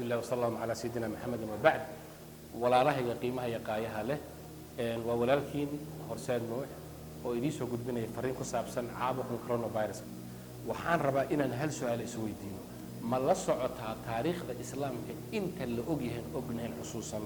لله وصلى الله على سيدنا محمد وبعد ولا راه قيمها يقايها له وولالكين هرسان نوح وإديسو قد بنا فرين كسابسن عابق كورونا فيروس وحان ربا إن هل سؤال إسويدين ما لا سعتها تاريخ الإسلام أنت اللي أجنهن خصوصا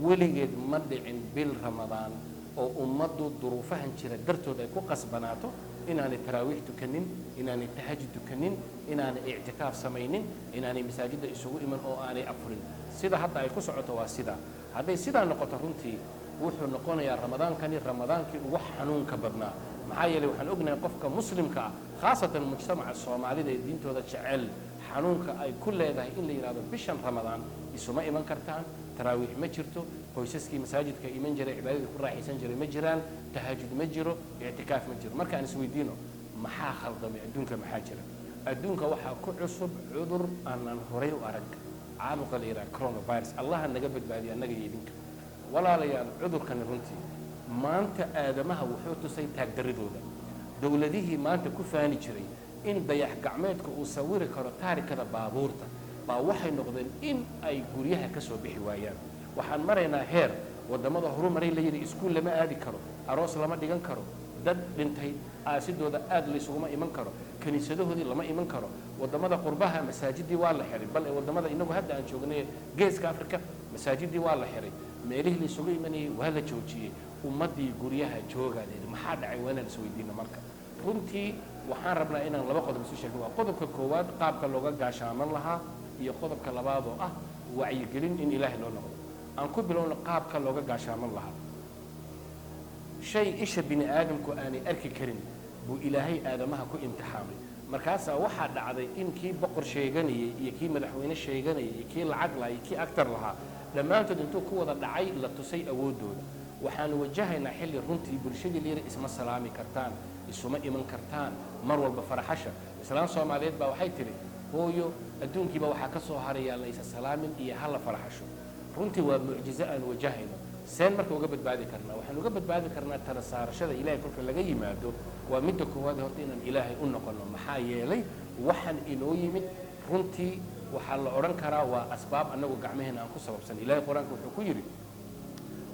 ولقد مدعين بالرمضان أو أمضوا ظروفها انشرت درتو ذا كوكس بناته إن أنا تراويح تكنن إن أنا التهجد تكنن إن أنا اعتكاف سمينين إن أنا مساجد يسوي من أو أنا أفرن سيدا حتى يكون سعته وسيدا هذا سيدا نقطة رنتي وحنا نقول يا رمضان كان رمضان كي وحنون كبرنا معايا لو حنقولنا قفك مسلم كا خاصة المجتمع الصومالي ده الدين تودا شعل حنون كأي كل هذا إلا يراد بشان رمضان يسمى إيمان كرتان تراويح مجرته كويسكي مساجد كإيمان جري عبادة كل راح يسنجر مجران تهجد مجره اعتكاف مجره ما كان يسوي دينه محا خلط أدونك محاجرة أدونك وحا كعصب عذر أن الهري وأرق عامق الإيران كورونا فيروس الله أن نجبت بعدي أن نجي يدينك ولا ليال عذر كان رنتي ما أنت آدمها وحوت سيد تقدردودا دولته ما أنت كفاني جري إن ضيح قعمتك وصورك رتاري كذا بابورته باوحي نقدن إن أي جريها كسر بحوايان وحن مرينا هير ودمضى هرو مري اللي يجي إسكول لما آدي كرو أروس لما ديجان كرو دد بنتهي أسيد وده آد اللي سوما إيمان كرو كنيسته هذي لما إيمان كرو ودمضى قربها مساجد دي والله حري بل ودمضى إنه هذا عن شغني جيز كأفريقيا مساجد دي والله حري ميله اللي سوي مني وهلا جوجي ومدي جريها جوجا دي ما حد عيوانا لسوي دينا مركب runtii waxaan rabnaa inaan laba qodob isu sheegno waa qodobka koowaad qaabka looga gaashaaman lahaa iyo qodobka labaad oo ah wacyigelin in ilaahay loo noqdo aan ku bilowno qaabka looga gaashaaman lahaa shay isha bini aadamku aanay arki karin buu ilaahay aadamaha ku imtixaamay markaasaa waxaa dhacday in kii boqor sheeganayay iyo kii madaxweyne sheeganayay iyo kii lacag lahaa iyo kii aktar lahaa dhammaantood intuu ku wada dhacay la tusay awoodooda waxaan wajahaynaa xilli runtii bulshadii liira isma salaami kartaan isuma iman kartaan mar walba faraxasha islaam Soomaaliyeed baa waxay tiri hooyo adduunkiiba waxa ka soo haraya la isa salaamin iyo hal faraxasho runtii waa mucjizo aan wajahayno seen marka uga badbaadi karnaa waxaan uga badbaadi karnaa tala saarashada ilaahay kolka laga yimaado waa mid koowaad horta inaan ilaahay u noqono maxaa yeelay waxaan inoo yimid runtii waxa la oran karaa waa asbaab anagu gacmaheena aan ku sababsan ilaahay quraanka wuxuu ku yiri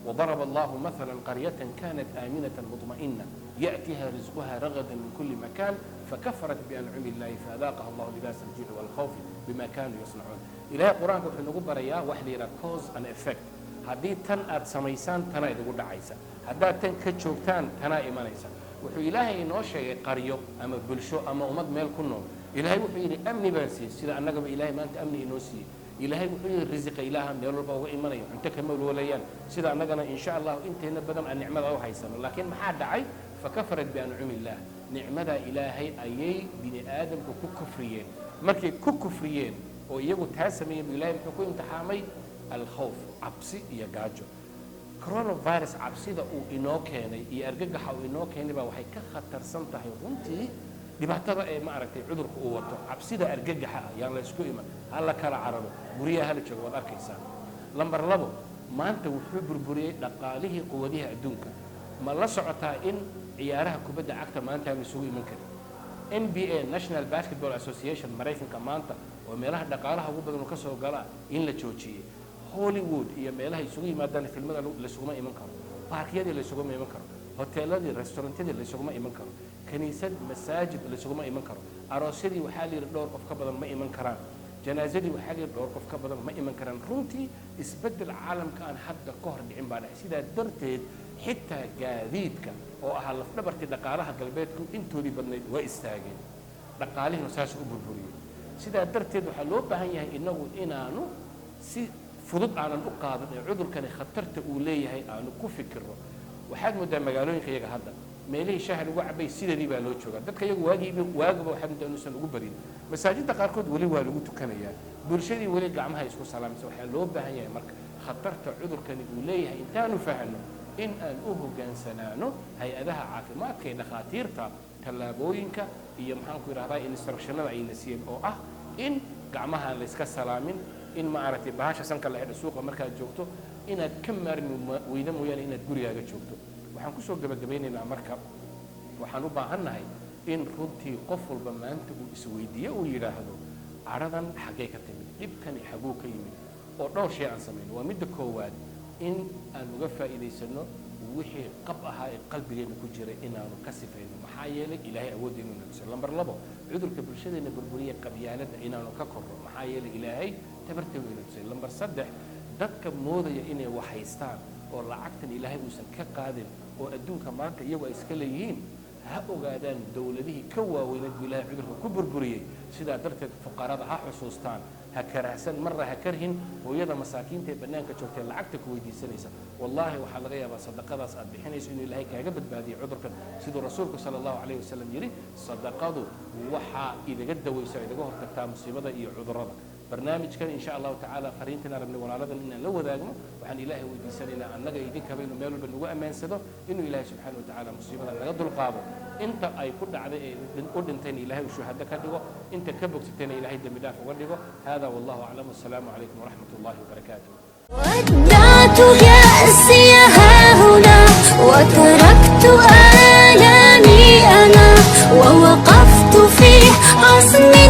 وضرب الله مثلا قرية كانت آمنة مطمئنة يأتيها رزقها رغدا من كل مكان فكفرت بأنعم الله فأذاقها الله لباس الجوع والخوف بما كانوا يصنعون إلهي القرآن وحنا نقول بريا وحدي cause and effect هذه تن سميسان تنا يقول عيسى هذا تن كتشوكتان تنا إيمانيسا وحو إلهي نوشي قرية أما بلشو أما أمد ميل كنهم إلهي وحو إلي أمني بانسي سيدا أنك إلهي ما أنت أمني إنوسي إلهي وحي الرزق إلها من يربى وإيمانه أنت كمل وليان سيدا أننا إن شاء الله أنت هنا بدل أن نعمة أو حيسن لكن ما حد عي فكفرت بأنعم الله نعمة إلهي أي بني آدم ككفريين مركي ككفريين ويجوا تاسمين بإلهي بحكم امتحامي الخوف عبسي يجاجو كورونا فيروس عبسي ده وإنوكيني يرجع حو إنوكيني بقى وحي كخطر سنته وانتي dhibaatada ee ma aragtay cudurku uu wato cabsida argagaxa yaan la isku iman hal kala cararo guriyaha hal joogo wad arkaysaa lambar 2 maanta wuxuu burburiyay dhaqaalihii quwadihi adduunka ma la socotaa in ciyaaraha kubadda cagta maanta aan isugu iman karin NBA National Basketball Association Mareykanka maanta oo meelaha dhaqaalaha ugu badan ka soo gala in la joojiyay Hollywood iyo meelaha isugu yimaadaan filmada la isugu iman karo baarkiyada la isugu iman karo hoteelada restaurantada la isugu iman karo كنيسة مساجد اللي سوما إيمان كرو أراسدي وحالي دور قف كبدل ما إيمان كران جنازتي وحالي دور قف كبدل ما إيمان كران رونتي إسبدل العالم كان حد قهر دعين بعد سيدا درتد حتى جديدك أو أهل نبرت دقالها قلبيتكم أنتوا اللي بدنا واستاجين دقاله نساس أبوري سيدا درتد وحلو بهاي إنه إنانو سي فضب على الأقاض عذر كان خطرت أوليه هاي أنا كفكره وحد مدة مجالين خيجا هذا meelihii shahar ugu cabay sidii baa loo joogaa dadka iyagu waagaba waxa inta inuusan ugu barin masaajidda qaarkood wali waa lagu tukanayaa bulshadii wali gacmaha isku salaamaysa waxa loo baahan yahay marka khatarta cudurkani uu leeyahay intaanu fahanno in aan u hogaansanaano hay'adaha caafimaadka ee dhakhaatiirta tallaabooyinka iyo maxaan ku yiraahdaa instructionada ay la siiyeen oo ah in gacmaha la iska salaamin in ma aragtay bahasha sanka la xidho suuqa markaad joogto inaad ka maarmi weyda mooyaane inaad gurigaaga joogto waxaan ku soo gabagabeynaynaa marka waxaan u baahannahay in runtii qof walba maanta uu isweydiiyo uu yiraahdo aradan xagee ka timid dibkan xaguu ka yimid oo dhowr shay aan samayno waa midda koowaad in aan uga faa'iidaysano wixii qab ahaa ee qalbigeena ku jiray inaanu ka sifayno maxaa yeelay ilaahay awood inuu nagso lambar 2 cudurka bulshadeena burburiye qabyaalada inaanu ka korro maxaa yeelay ilaahay tabarteedu inuu nagso lambar 3 dadka moodaya inay wax haystaan oo lacagtan ilaahay uusan ka qaadin oo adduunka maanta iyagu ay iska leeyihiin ha ogaadaan dawladihii ka waaweynad buu ilaahay cudurka ku burburiyey sidaa darteed fuqarada ha xusuustaan ha karahsan marra ha karhin hooyada masaakiinta ee bannaanka joogtay lacagta ku weydiisanaysa wallaahi waxaa laga yaabaa sadaqadaas aad bixinayso inuu ilaahay kaaga badbaadiyo cudurkan siduu rasuulku sala allahu calayhi wasalam yidhi sadaqadu waxaa idaga dawaysa idaga hortagtaa musiibada iyo cudurrada barnaamijkan insha allahu tacaala fariintan arabnay walaaladan inaan la wadaagno waxaan ilaahay weydiisanaynaa annaga idinkaba inuu meel walba nagu ammaansado inuu ilaahay subxaana wa tacaala musiibada naga dulqaado inta ay ku dhacday ee u dhintayna ilaahay uu shuhado ka dhigo inta ka bogsatayna ilaahay dembi dhaaf uga dhigo hada wallahu aclam wassalaamu calaykum waraxmat ullahi wabarakaatuh ودعت كأسي ها هنا وتركت آلامي أنا ووقفت في عصمي